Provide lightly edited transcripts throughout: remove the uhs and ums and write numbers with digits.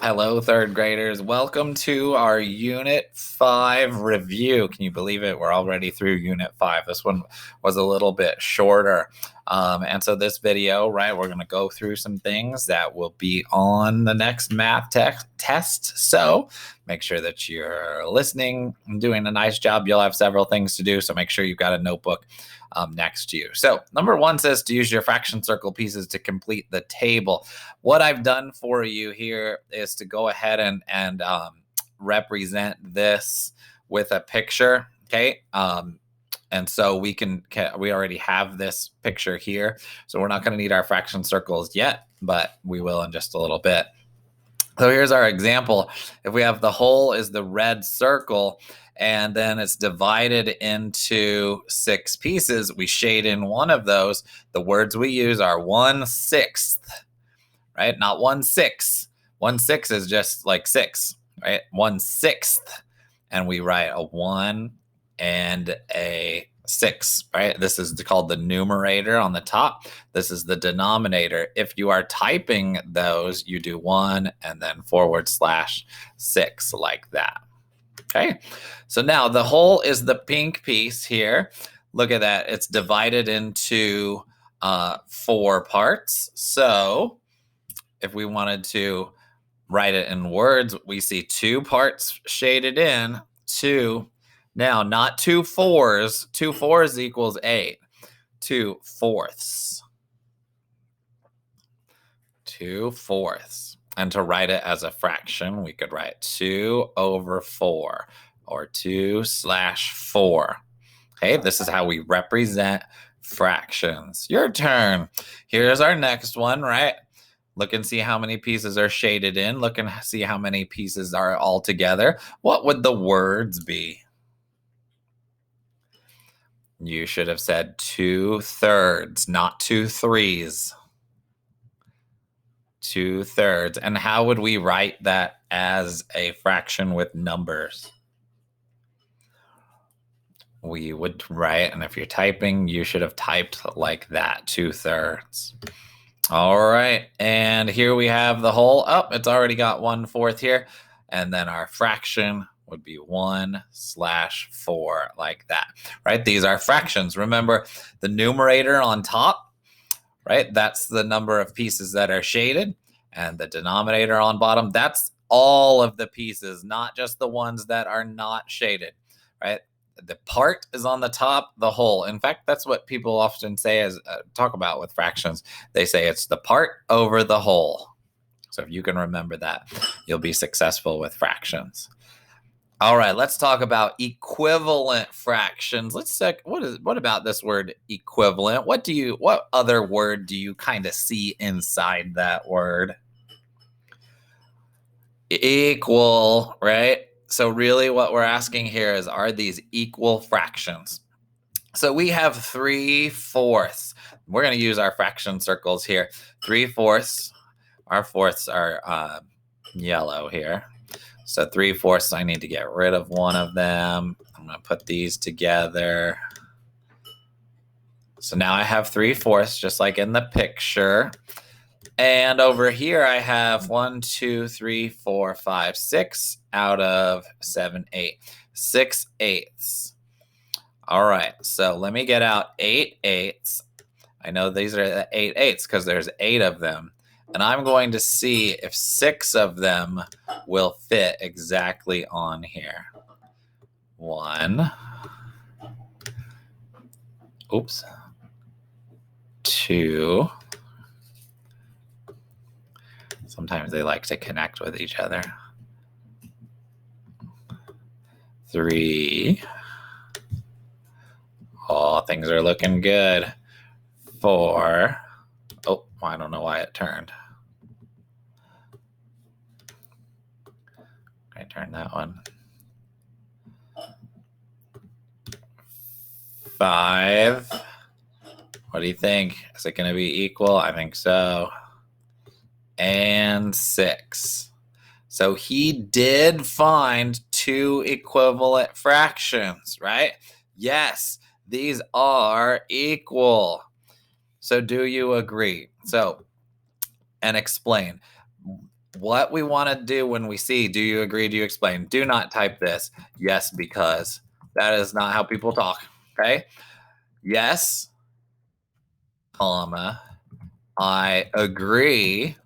Hello, third graders. Welcome to our Unit 5 review. Can you believe it? We're already through Unit 5. This one was a little bit shorter. And so this video, right, we're going to go through some things that will be on the next math test. So make sure that you're listening and doing a nice job. You'll have several things to do, so make sure you've got a notebook next to you. So number 1 says to use your fraction circle pieces to complete the table. What I've done for you here is to go ahead and represent this with a picture, okay? And so we already have this picture here, so we're not going to need our fraction circles yet, but we will in just a little bit. So here's our example. If we have the whole is the red circle, and then it's divided into 6 pieces, we shade in one of those. The words we use are 1/6, right? Not 1/6. 1/6 is just like 6, right? 1/6. And we write a 1 and a 6, right? This is called the numerator on the top. This is the denominator. If you are typing those, you do 1 and then /6 like that. Okay, so now the whole is the pink piece here. Look at that. It's divided into 4 parts. So if we wanted to write it in words, we see 2 parts shaded in, 2. Now, not 2 4s. 2 4s equals 8. 2 fourths. 2 fourths. And to write it as a fraction, we could write 2/4 or 2/4. Okay, this is how we represent fractions. Your turn. Here's our next one, right? Look and see how many pieces are shaded in. Look and see how many pieces are all together. What would the words be? You should have said 2/3, not 2/3. 2/3. And how would we write that as a fraction with numbers? We would write, and if you're typing, you should have typed like that, 2/3. All right, and here we have the whole. Oh, it's already got 1/4 here. And then our fraction would be 1/4 like that, right? These are fractions. Remember the numerator on top, right? That's the number of pieces that are shaded. And the denominator on bottom, that's all of the pieces, not just the ones that are not shaded, right? The part is on the top, the whole. In fact, that's what people often say talk about with fractions. They say it's the part over the whole. So if you can remember that, you'll be successful with fractions. All right, let's talk about equivalent fractions. Let's check what about this word equivalent? What other word do you kind of see inside that word? Equal, right? So really what we're asking here is, are these equal fractions? So we have 3/4. We're going to use our fraction circles here. 3/4. Our fourths are yellow here. So 3/4, I need to get rid of one of them. I'm going to put these together. So now I have 3/4, just like in the picture. And over here I have 1, 2, 3, 4, 5, 6 out of 7, 8. 6/8. All right, so let me get out 8/8. I know these are the 8/8 because there's 8 of them. And I'm going to see if 6 of them will fit exactly on here. 1. Oops. 2. Sometimes they like to connect with each other. 3. Oh, things are looking good. 4. Oh, I don't know why it turned. I turned that one. 5. What do you think? Is it going to be equal? I think so. And 6. So he did find 2 equivalent fractions, right? Yes, these are equal. So do you agree? So, and explain. what we want to do when we see, do you agree, do you explain? Do not type this, yes, because. That is not how people talk, okay? Yes, comma, I agree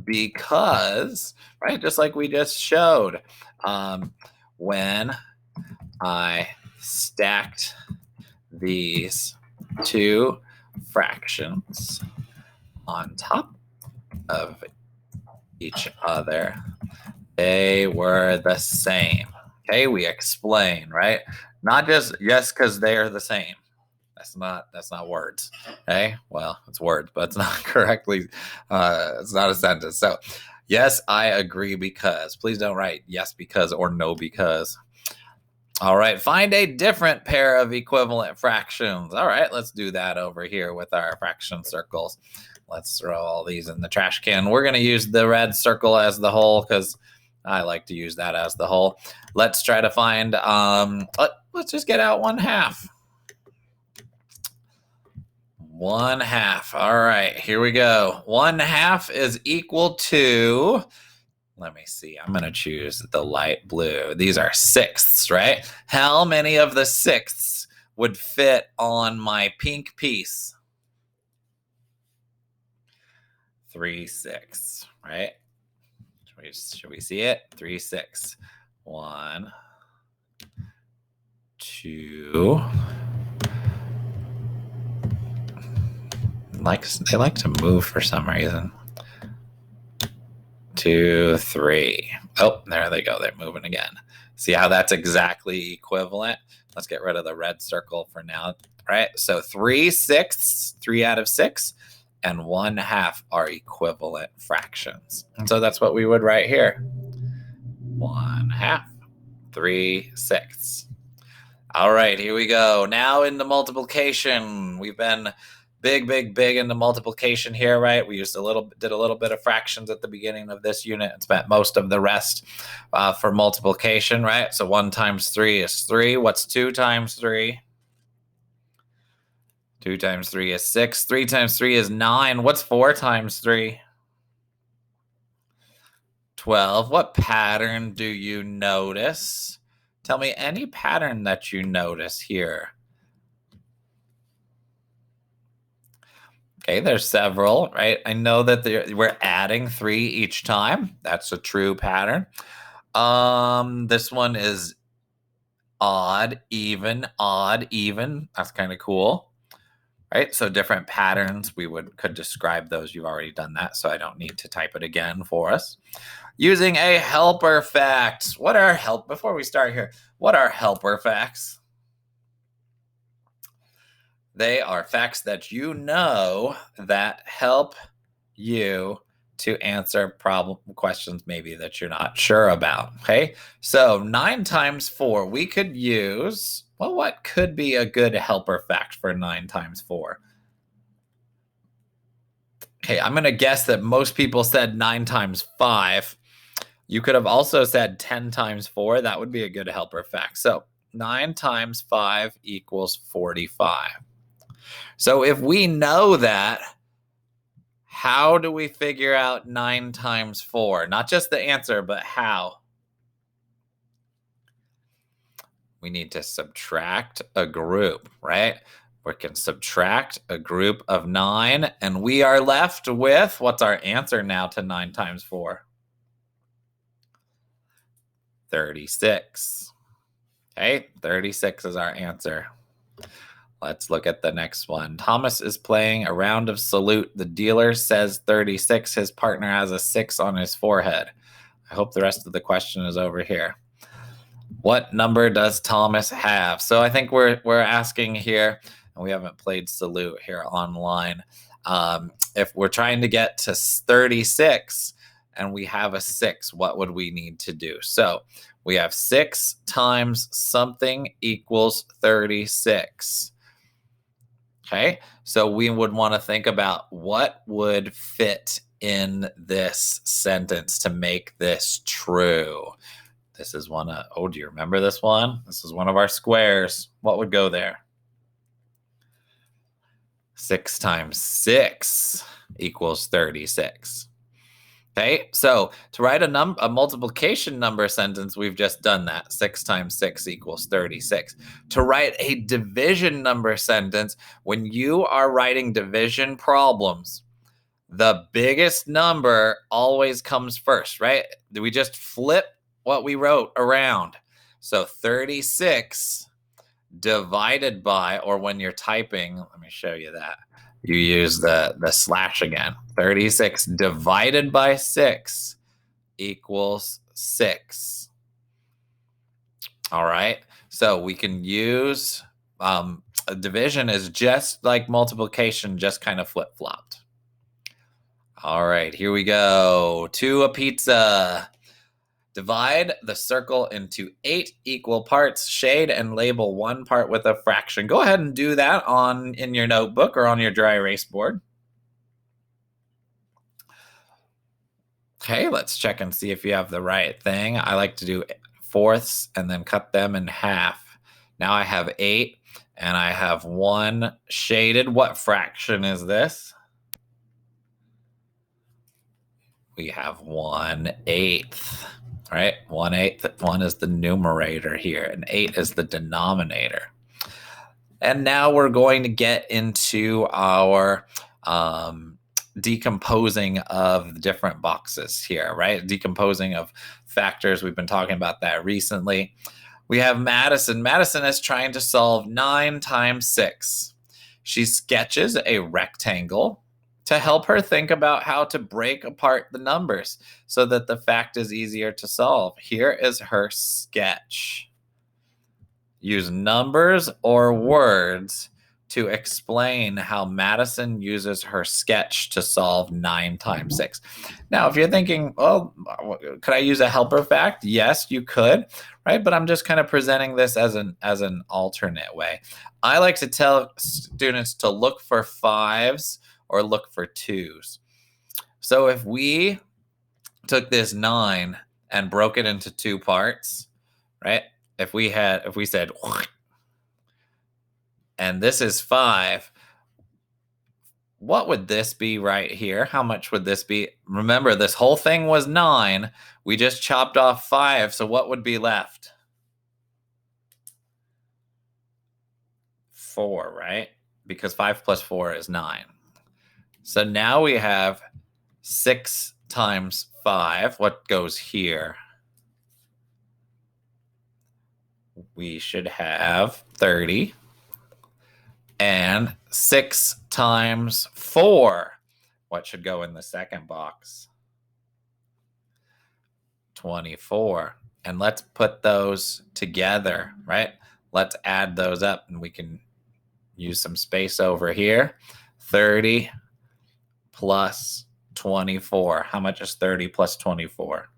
because, right, just like we just showed, when I stacked these two fractions on top of each other, they were the same. Okay, we explain, right? Not just yes, because they are the same. That's not words. Okay, well, it's words, but it's not correctly. It's not a sentence. So, yes, I agree because. Please don't write yes because or no because. All right, find a different pair of equivalent fractions. All right, let's do that over here with our fraction circles. Let's throw all these in the trash can. We're going to use the red circle as the whole because I like to use that as the whole. Let's try to find, let's just get out 1/2. 1/2. All right, here we go. 1/2 is equal to, let me see, I'm going to choose the light blue. These are sixths, right? How many of the sixths would fit on my pink piece? 3/6, right? Should we see it? 3/6. 1, 2. They like to move for some reason. 2, 3. Oh, there they go. They're moving again. See how that's exactly equivalent? Let's get rid of the red circle for now. Right? So 3/6, 3 out of 6, and 1/2 are equivalent fractions. And so that's what we would write here. 1/2, 3/6. All right, here we go. Now into multiplication. We've been big into multiplication here, right? We did a little bit of fractions at the beginning of this unit and spent most of the rest for multiplication, right? So 1 times 3 is 3. What's 2 times 3? 2 times 3 is 6. 3 times 3 is 9. What's 4 times 3? 12. What pattern do you notice? Tell me any pattern that you notice here. Okay, there's several, right? I know that we're adding 3 each time. That's a true pattern. This one is odd, even. That's kind of cool, right? So different patterns, we could describe those. You've already done that, so I don't need to type it again for us. Using a helper fact. Before we start here, what are helper facts? They are facts that you know that help you to answer questions maybe that you're not sure about. Okay, so 9 times 4, we could use, well, what could be a good helper fact for 9 times 4? Okay, I'm going to guess that most people said 9 times 5. You could have also said 10 times 4. That would be a good helper fact. So 9 times 5 equals 45. So if we know that, how do we figure out 9 times 4? Not just the answer, but how? We need to subtract a group, right? We can subtract a group of 9, and we are left with, what's our answer now to 9 times 4? 36. Okay, 36 is our answer. Let's look at the next one. Thomas is playing a round of salute. The dealer says 36. His partner has a 6 on his forehead. I hope the rest of the question is over here. What number does Thomas have? So I think we're asking here, and we haven't played salute here online. If we're trying to get to 36 and we have a 6, what would we need to do? So we have 6 times something equals 36. Okay, so we would want to think about what would fit in this sentence to make this true. This is one of, oh, do you remember this one? This is one of our squares. What would go there? 6 times 6 equals 36. Okay, so to write a multiplication number sentence, we've just done that. 6 times 6 equals 36. To write a division number sentence, when you are writing division problems, the biggest number always comes first, right? We just flip what we wrote around. So 36 divided by, or when you're typing, let me show you that. You use the slash again. 36 divided by 6 equals 6. All right. So we can use a division is just like multiplication, just kind of flip flopped. All right, here we go. To a pizza. Divide the circle into 8 equal parts, shade and label one part with a fraction. Go ahead and do that in your notebook or on your dry erase board. Okay, let's check and see if you have the right thing. I like to do fourths and then cut them in half. Now I have 8 and I have 1 shaded. What fraction is this? We have 1/8. Right? 1/8. 1 is the numerator here, and 8 is the denominator. And now we're going to get into our decomposing of the different boxes here, right? Decomposing of factors. We've been talking about that recently. We have Madison. Madison is trying to solve 9 times 6. She sketches a rectangle to help her think about how to break apart the numbers so that the fact is easier to solve. Here is her sketch. Use numbers or words to explain how Madison uses her sketch to solve 9 times 6. Now, if you're thinking, oh, could I use a helper fact? Yes, you could, right? But I'm just kind of presenting this as an alternate way. I like to tell students to look for 5s or look for 2s. So if we took this 9 and broke it into 2 parts, right? If we said, and this is 5, what would this be right here? How much would this be? Remember, this whole thing was 9. We just chopped off 5. So what would be left? 4, right? Because 5 plus 4 is 9. So now we have 6 times 5. What goes here? We should have 30. And 6 times 4. What should go in the second box? 24. And let's put those together, right? Let's add those up and we can use some space over here. 30 plus 24. How much is 30 plus 24?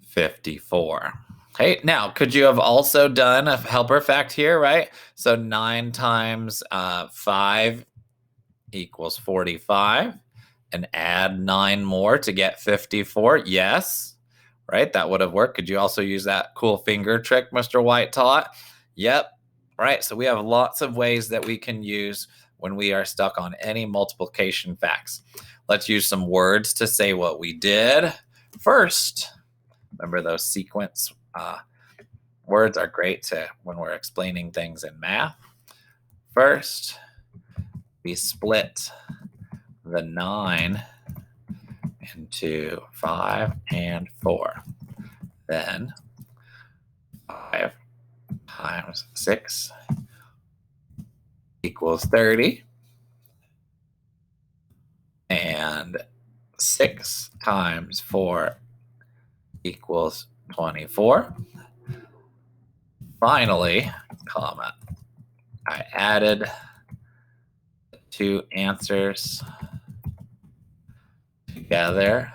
54. Okay, now could you have also done a helper fact here, right? So 9 times 5 equals 45, and add 9 more to get 54. Yes, right? That would have worked. Could you also use that cool finger trick Mr. White taught? Yep, right. So we have lots of ways that we can use when we are stuck on any multiplication facts. Let's use some words to say what we did. First, remember those sequence words are great when we're explaining things in math. First, we split the 9 into 5 and 4. Then 5 times 6 equals 30. And 6 times 4 equals 24. Finally, comma, I added the 2 answers together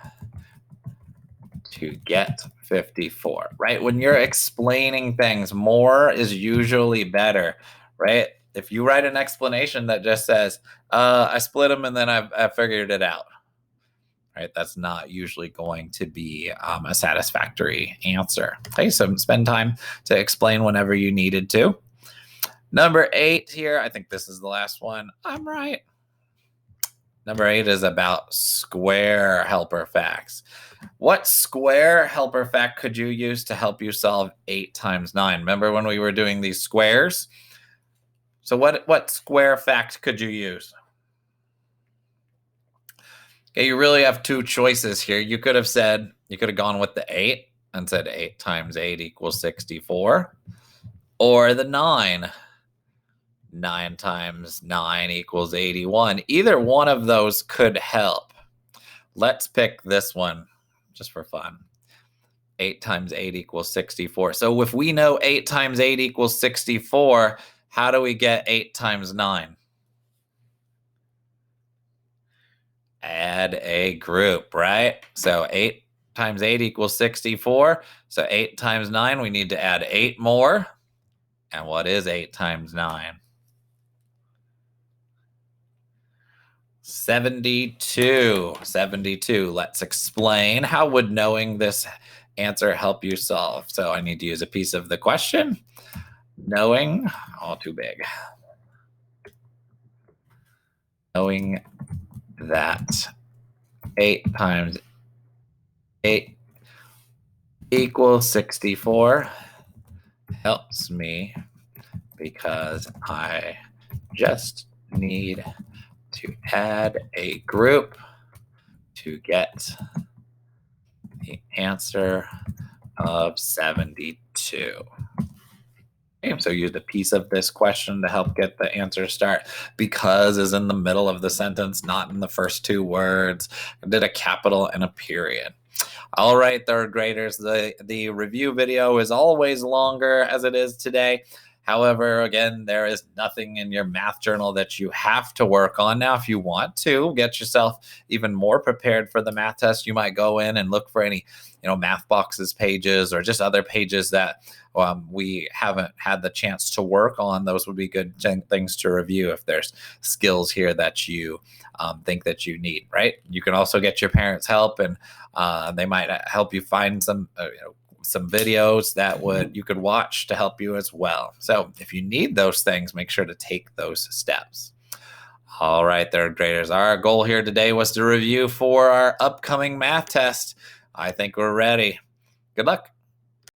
to get 54, right? When you're explaining things, more is usually better, right? If you write an explanation that just says, I split them and then I figured it out, right? That's not usually going to be a satisfactory answer. Okay, so spend time to explain whenever you needed to. Number 8 here, I think this is the last one. I'm right. Number 8 is about square helper facts. What square helper fact could you use to help you solve 8 times 9? Remember when we were doing these squares? So what square fact could you use? Okay, you really have two choices here. You could have gone with the 8 and said 8 times 8 equals 64, or the 9. 9 times 9 equals 81. Either one of those could help. Let's pick this one just for fun. 8 times 8 equals 64. So if we know 8 times 8 equals 64, how do we get 8 times 9? Add a group, right? So 8 times 8 equals 64. So 8 times 9, we need to add 8 more. And what is 8 times 9? 72. 72. Let's explain. How would knowing this answer help you solve? So I need to use a piece of the question. Knowing, all too big. Knowing that 8 times 8 equals 64 helps me because I just need to add a group to get the answer of 72. Okay, so use a piece of this question to help get the answer start. Because is in the middle of the sentence, not in the first two words. I did a capital and a period. All right, third graders, the review video is always longer as it is today. However, again, there is nothing in your math journal that you have to work on. Now, if you want to get yourself even more prepared for the math test, you might go in and look for any, math boxes pages or just other pages that we haven't had the chance to work on. Those would be good things to review if there's skills here that you think that you need, right? You can also get your parents' help, and they might help you find some videos that you could watch to help you as well. So if you need those things, make sure to take those steps. All right, third graders, our goal here today was to review for our upcoming math test. I think we're ready. Good luck.